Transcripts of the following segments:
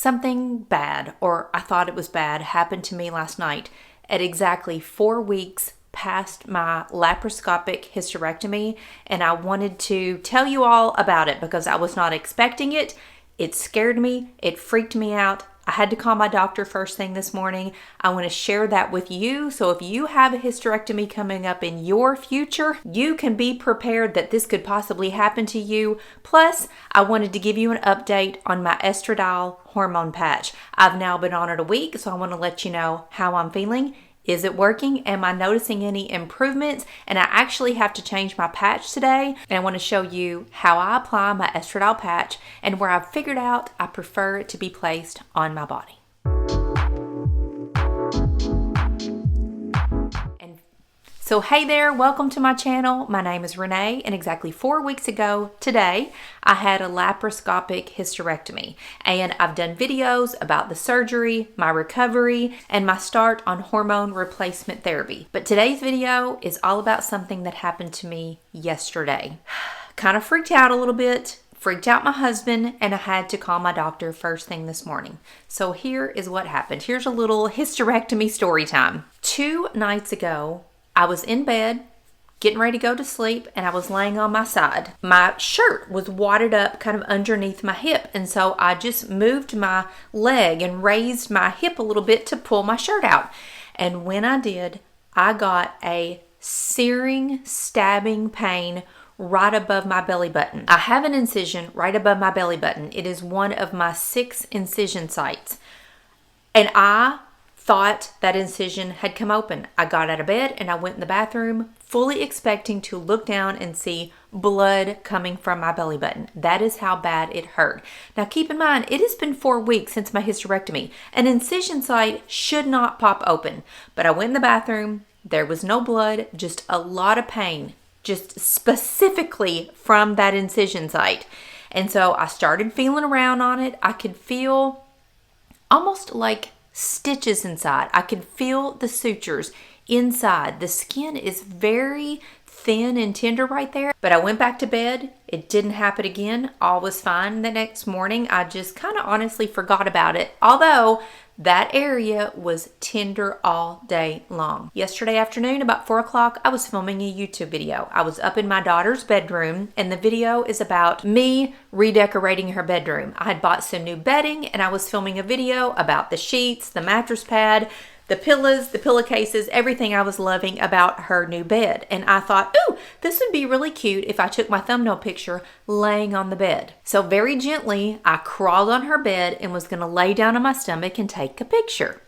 Something bad, or I thought it was bad, happened to me last night at exactly 4 weeks past my laparoscopic hysterectomy, and I wanted to tell you all about it because I was not expecting it. It scared me. It freaked me out. I had to call my doctor first thing this morning. I want to share that with you. So if you have a hysterectomy coming up in your future, you can be prepared that this could possibly happen to you. Plus, I wanted to give you an update on my estradiol hormone patch. I've now been on it a week, so I want to let you know how I'm feeling. Is it working? Am I noticing any improvements? And I actually have to change my patch today. And I want to show you how I apply my estradiol patch and where I've figured out I prefer it to be placed on my body. So hey there, welcome to my channel. My name is Renee, and exactly 4 weeks ago today, I had a laparoscopic hysterectomy, and I've done videos about the surgery, my recovery, and my start on hormone replacement therapy. But today's video is all about something that happened to me yesterday. Kind of freaked out a little bit, freaked out my husband, and I had to call my doctor first thing this morning. So here is what happened. Here's a little hysterectomy story time. 2 nights ago, I was in bed, getting ready to go to sleep, and I was laying on my side. My shirt was wadded up kind of underneath my hip, and so I just moved my leg and raised my hip a little bit to pull my shirt out. And when I did, I got a searing, stabbing pain right above my belly button. I have an incision right above my belly button. It is one of my 6 incision sites. And I thought that incision had come open. I got out of bed and I went in the bathroom fully expecting to look down and see blood coming from my belly button. That is how bad it hurt. Now keep in mind, it has been 4 weeks since my hysterectomy. An incision site should not pop open. But I went in the bathroom, there was no blood, just a lot of pain, just specifically from that incision site. And so I started feeling around on it. I could feel almost like stitches inside. I could feel the sutures inside. The skin is very thin and tender right there. But I went back to bed. It didn't happen again. All was fine the next morning. I just kind of honestly forgot about it. Although that area was tender all day long. Yesterday afternoon, about 4 o'clock, I was filming a YouTube video. I was up in my daughter's bedroom, and the video is about me redecorating her bedroom. I had bought some new bedding, and I was filming a video about the sheets, the mattress pad, the pillows, the pillowcases, everything I was loving about her new bed. And I thought, ooh, this would be really cute if I took my thumbnail picture laying on the bed. So very gently, I crawled on her bed and was gonna lay down on my stomach and take a picture.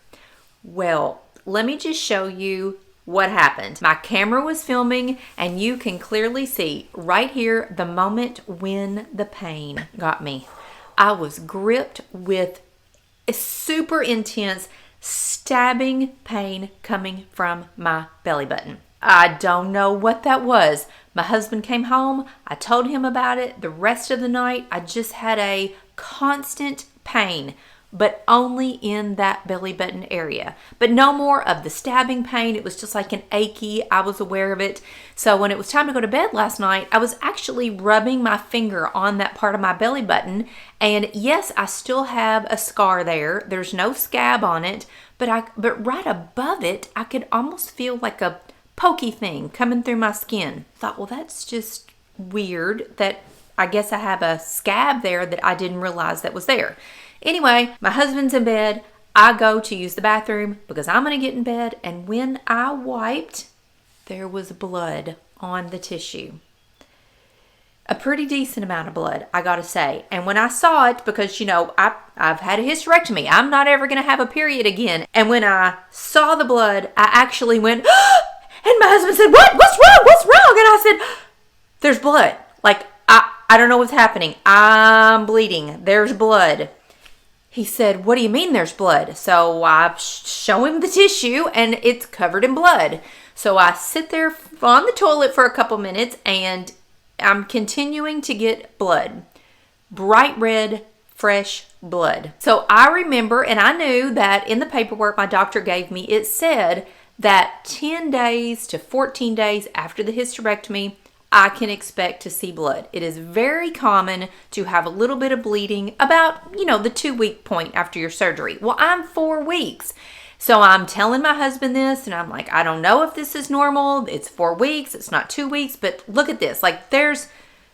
Well, let me just show you what happened. My camera was filming, and you can clearly see right here the moment when the pain got me. I was gripped with a super intense stabbing pain coming from my belly button. I don't know what that was. My husband came home. I told him about it. The rest of the night, I just had a constant pain, but only in that belly button area. But no more of the stabbing pain. It was just like an achy. I was aware of it. So when it was time to go to bed last night, I was actually rubbing my finger on that part of my belly button. And yes, I still have a scar there. There's no scab on it, but right above it, I could almost feel like a pokey thing coming through my skin. Thought, well, that's just weird that I guess I have a scab there that I didn't realize that was there. Anyway, my husband's in bed. I go to use the bathroom because I'm going to get in bed. And when I wiped, there was blood on the tissue. A pretty decent amount of blood, I got to say. And when I saw it, because, you know, I've had a hysterectomy. I'm not ever going to have a period again. And when I saw the blood, I actually went, and my husband said, what? What's wrong? What's wrong? And I said, there's blood. Like, I don't know what's happening. I'm bleeding. There's blood. He said, what do you mean there's blood? So I show him the tissue, and it's covered in blood. So I sit there on the toilet for a couple minutes, and I'm continuing to get blood. Bright red, fresh blood. So I remember, and I knew that in the paperwork my doctor gave me, it said that 10 days to 14 days after the hysterectomy, I can expect to see blood. It is very common to have a little bit of bleeding about, the 2-week point after your surgery. Well, I'm 4 weeks. So I'm telling my husband this, and I'm like, I don't know if this is normal. It's 4 weeks. It's not 2 weeks, but look at this. Like there's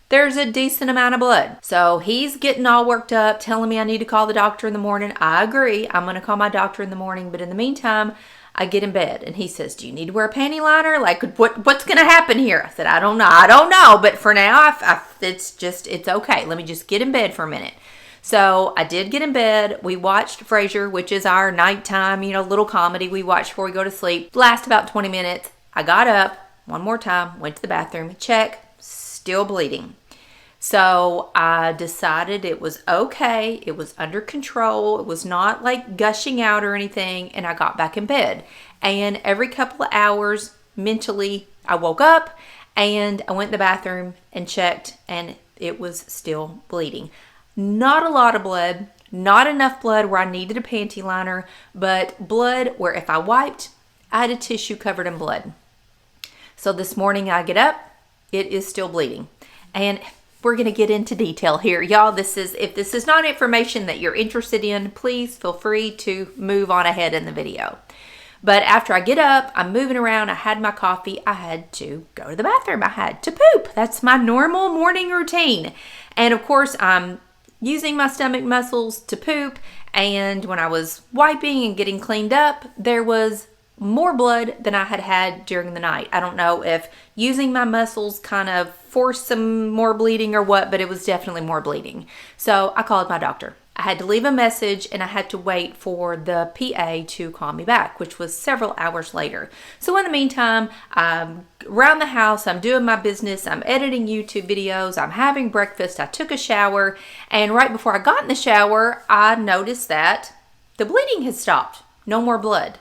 a decent amount of blood. So he's getting all worked up, telling me I need to call the doctor in the morning. I agree. I'm going to call my doctor in the morning. But in the meantime, I get in bed and he says, do you need to wear a panty liner? Like what's going to happen here? I said, I don't know. But for now, it's okay. Let me just get in bed for a minute. So I did get in bed. We watched Frasier, which is our nighttime, little comedy we watch before we go to sleep. Last about 20 minutes. I got up one more time, went to the bathroom, check, still bleeding. So I decided it was okay. It was under control. It was not like gushing out or anything. And I got back in bed. And every couple of hours, mentally, I woke up and I went in the bathroom and checked, and it was still bleeding. Not a lot of blood, not enough blood where I needed a panty liner, but blood where if I wiped, I had a tissue covered in blood. So this morning I get up, it is still bleeding. And we're going to get into detail here. Y'all, if this is not information that you're interested in, please feel free to move on ahead in the video. But after I get up, I'm moving around, I had my coffee, I had to go to the bathroom, I had to poop. That's my normal morning routine. And of course, I'm using my stomach muscles to poop, and when I was wiping and getting cleaned up, there was more blood than I had had during the night. I don't know if using my muscles kind of forced some more bleeding or what, but it was definitely more bleeding. So I called my doctor. I had to leave a message and I had to wait for the PA to call me back, which was several hours later. So in the meantime, I'm around the house, I'm doing my business, I'm editing YouTube videos, I'm having breakfast, I took a shower, and right before I got in the shower, I noticed that the bleeding had stopped. No more blood.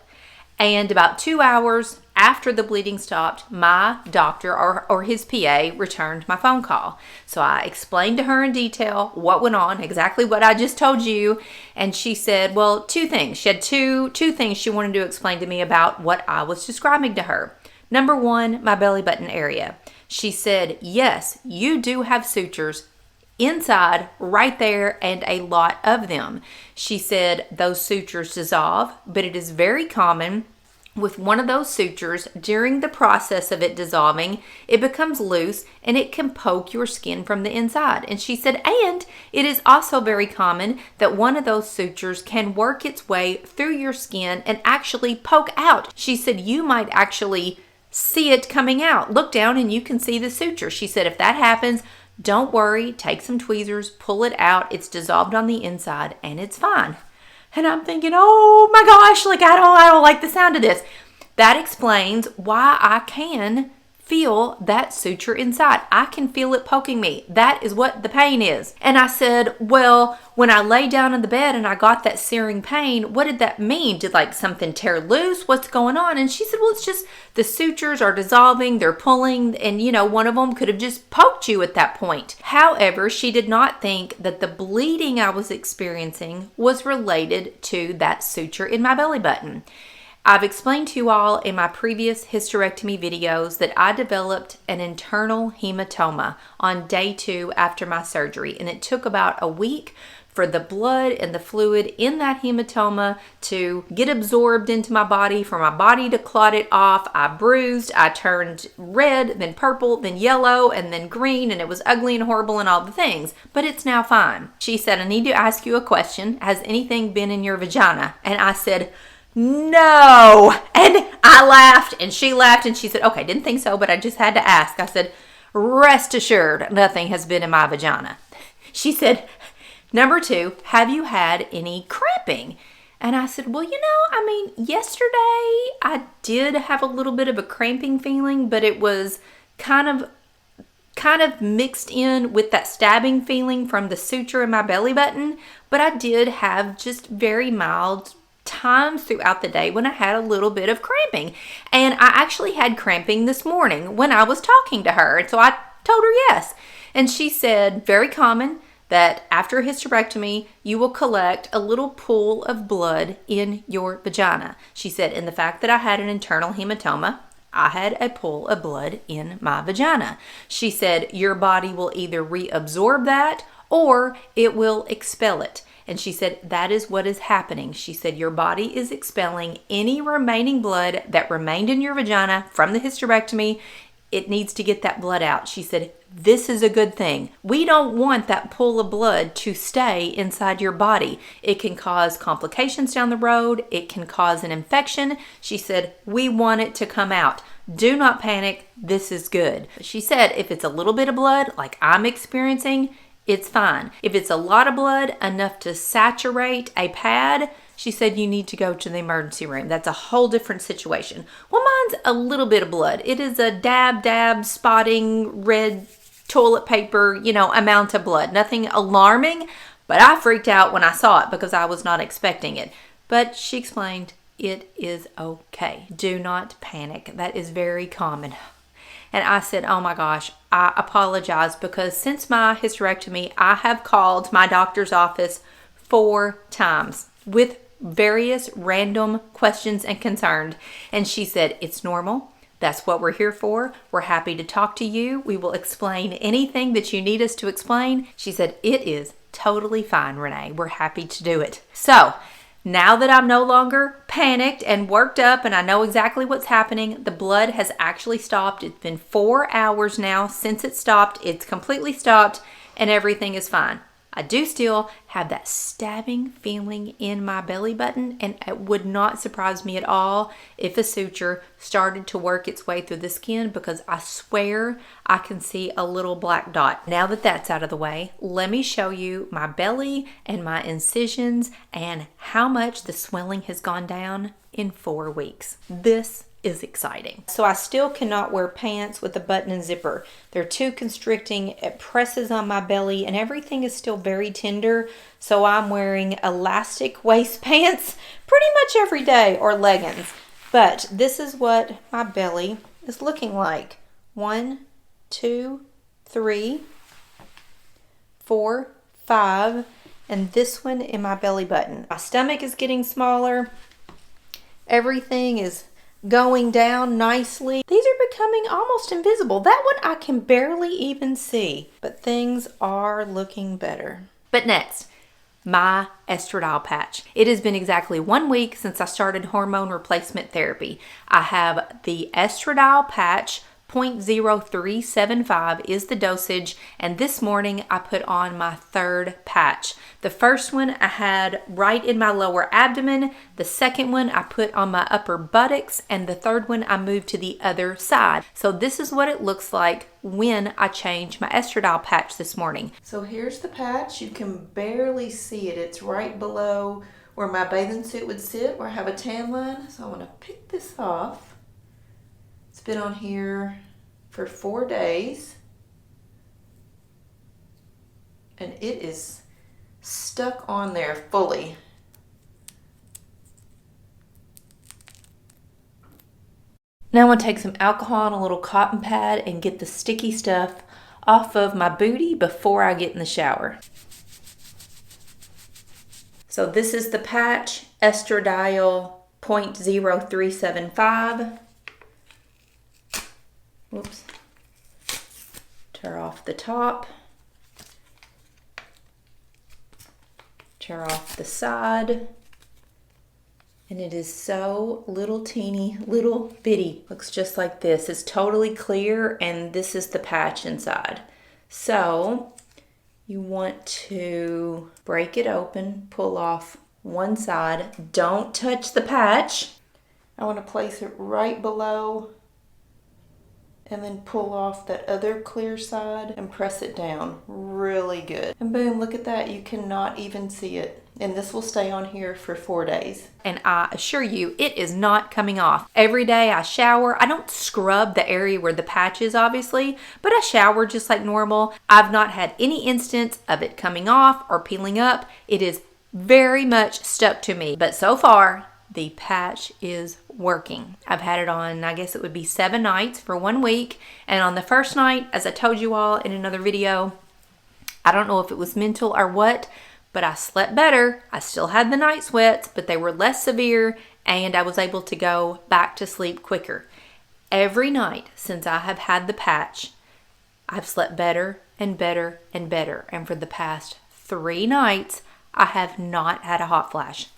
And about 2 hours after the bleeding stopped, my doctor or his PA returned my phone call. So I explained to her in detail what went on, exactly what I just told you. And she said, well, 2 things. She had two things she wanted to explain to me about what I was describing to her. Number 1, my belly button area. She said, yes, you do have sutures inside right there, and a lot of them. She said those sutures dissolve, but it is very common with one of those sutures, during the process of it dissolving, it becomes loose and it can poke your skin from the inside. And she said, and it is also very common that one of those sutures can work its way through your skin and actually poke out. She said, you might actually see it coming out. Look down and you can see the suture. She said, if that happens, don't worry, take some tweezers, pull it out. It's dissolved on the inside and it's fine. And I'm thinking, oh my gosh, like I don't like the sound of this. That explains why I can feel that suture inside. I can feel it poking me. That is what the pain is. And I said, well, when I lay down in the bed and I got that searing pain, what did that mean? Did like something tear loose? What's going on? And she said, well, it's just the sutures are dissolving, they're pulling, and one of them could have just poked you at that point. However, she did not think that the bleeding I was experiencing was related to that suture in my belly button. I've explained to you all in my previous hysterectomy videos that I developed an internal hematoma on day 2 after my surgery, and it took about a week for the blood and the fluid in that hematoma to get absorbed into my body, for my body to clot it off. I bruised, I turned red, then purple, then yellow, and then green, and it was ugly and horrible and all the things, but it's now fine. She said, I need to ask you a question. Has anything been in your vagina? And I said, no. And I laughed and she laughed and she said, okay, didn't think so, but I just had to ask. I said, rest assured, nothing has been in my vagina. She said, number 2, have you had any cramping? And I said, well, yesterday I did have a little bit of a cramping feeling, but it was kind of mixed in with that stabbing feeling from the suture in my belly button. But I did have just very mild times throughout the day when I had a little bit of cramping. And I actually had cramping this morning when I was talking to her. And so I told her yes. And she said, very common that after a hysterectomy, you will collect a little pool of blood in your vagina. She said, and the fact that I had an internal hematoma, I had a pool of blood in my vagina. She said, your body will either reabsorb that or it will expel it. And she said, that is what is happening. She said, your body is expelling any remaining blood that remained in your vagina from the hysterectomy. It needs to get that blood out. She said, this is a good thing. We don't want that pool of blood to stay inside your body. It can cause complications down the road. It can cause an infection. She said, we want it to come out. Do not panic. This is good. She said, if it's a little bit of blood like I'm experiencing, it's fine. If it's a lot of blood, enough to saturate a pad, she said you need to go to the emergency room. That's a whole different situation. Well, mine's a little bit of blood. It is a dab, spotting, red toilet paper, amount of blood. Nothing alarming, but I freaked out when I saw it because I was not expecting it. But she explained it is okay. Do not panic. That is very common. And I said, oh my gosh, I apologize because since my hysterectomy, I have called my doctor's office 4 times with various random questions and concerns. And she said, it's normal. That's what we're here for. We're happy to talk to you. We will explain anything that you need us to explain. She said, it is totally fine, Renee. We're happy to do it. So now that I'm no longer panicked and worked up and I know exactly what's happening, the blood has actually stopped. It's been 4 hours now since it stopped. It's completely stopped and everything is fine. I do still have that stabbing feeling in my belly button, and it would not surprise me at all if a suture started to work its way through the skin because I swear I can see a little black dot. Now that that's out of the way, let me show you my belly and my incisions and how much the swelling has gone down in 4 weeks. This is exciting. So I still cannot wear pants with a button and zipper. They're too constricting. It presses on my belly and everything is still very tender. So I'm wearing elastic waist pants pretty much every day or leggings. But this is what my belly is looking like. 1, 2, 3, 4, 5, and this one in my belly button. My stomach is getting smaller. Everything is going down nicely. These are becoming almost invisible. That one I can barely even see, but things are looking better. But next, my estradiol patch. It has been exactly 1 week since I started hormone replacement therapy. I have the estradiol patch. 0.0375 is the dosage, and this morning I put on my 3rd patch. The first one I had right in my lower abdomen, the second one I put on my upper buttocks, and the 3rd one I moved to the other side. So this is what it looks like when I change my estradiol patch this morning. So here's the patch. You can barely see it. It's right below where my bathing suit would sit, where I have a tan line. So I want to pick this off. It's been on here for 4 days and it is stuck on there fully. Now I'm going to take some alcohol and a little cotton pad and get the sticky stuff off of my booty before I get in the shower. So this is the patch, estradiol 0.0375. Whoops. Tear off the top. Tear off the side. And it is so little teeny, little bitty. Looks just like this. It's totally clear, and this is the patch inside. So you want to break it open, pull off one side. Don't touch the patch. I want to place it right below and then pull off that other clear side and press it down really good. And boom, look at that. You cannot even see it. And this will stay on here for 4 days. And I assure you, it is not coming off. Every day I shower. I don't scrub the area where the patch is, obviously, but I shower just like normal. I've not had any instance of it coming off or peeling up. It is very much stuck to me. But so far, the patch is working. I've had it on, I guess it would be 7 nights for 1 week. And on the first night, as I told you all in another video, I don't know if it was mental or what, but I slept better. I still had the night sweats, but they were less severe and I was able to go back to sleep quicker. Every night since I have had the patch, I've slept better and better and better. And for the past 3 nights, I have not had a hot flash.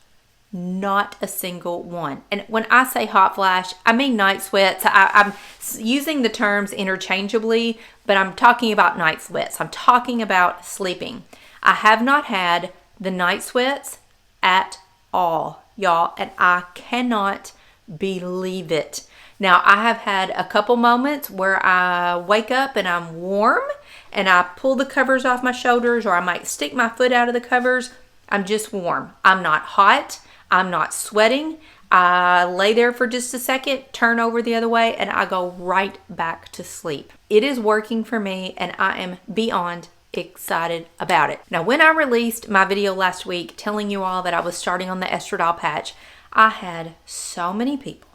Not a single one. And when I say hot flash, I mean night sweats. I'm using the terms interchangeably, but I'm talking about night sweats. I'm talking about sleeping. I have not had the night sweats at all, y'all, and I cannot believe it. Now, I have had a couple moments where I wake up and I'm warm and I pull the covers off my shoulders, or I might stick my foot out of the covers. I'm just warm. I'm not hot. I'm not sweating. I lay there for just a second, turn over the other way, and I go right back to sleep. It is working for me, and I am beyond excited about it. Now, when I released my video last week telling you all that I was starting on the estradiol patch, I had so many people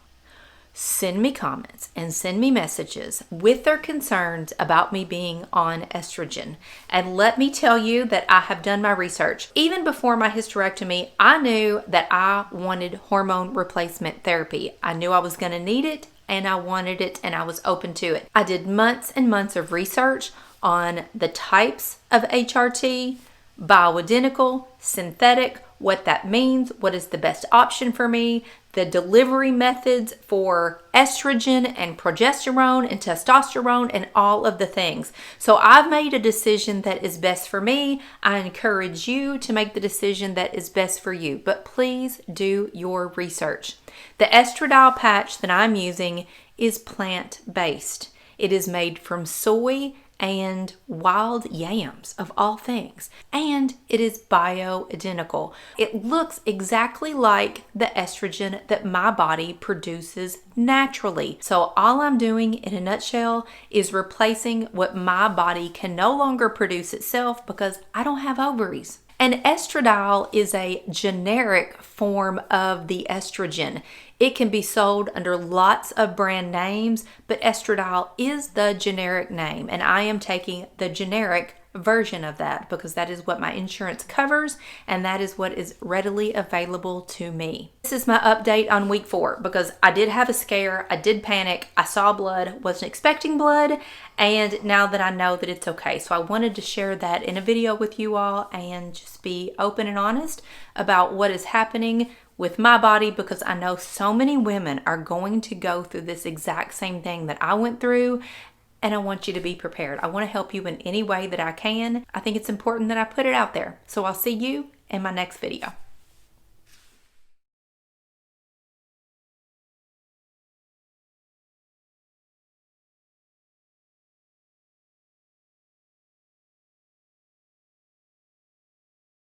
send me comments and send me messages with their concerns about me being on estrogen. And let me tell you that I have done my research. Even before my hysterectomy, I knew that I wanted hormone replacement therapy. I knew I was going to need it, and I wanted it, and I was open to it. I did months and months of research on the types of HRT, bioidentical, synthetic, what that means, what is the best option for me, the delivery methods for estrogen and progesterone and testosterone and all of the things. So I've made a decision that is best for me. I encourage you to make the decision that is best for you, but please do your research. The estradiol patch that I'm using is plant-based. It is made from soy and wild yams, of all things. And it is bioidentical. It looks exactly like the estrogen that my body produces naturally. So all I'm doing in a nutshell is replacing what my body can no longer produce itself because I don't have ovaries. And estradiol is a generic form of the estrogen. It can be sold under lots of brand names, but estradiol is the generic name, and I am taking the generic version of that because that is what my insurance covers, and that is what is readily available to me. This is my update on week 4 because I did have a scare, I did panic, I saw blood, wasn't expecting blood, and now that I know that it's okay. So I wanted to share that in a video with you all and just be open and honest about what is happening with my body, because I know so many women are going to go through this exact same thing that I went through, and I want you to be prepared. I want to help you in any way that I can. I think it's important that I put it out there. So I'll see you in my next video.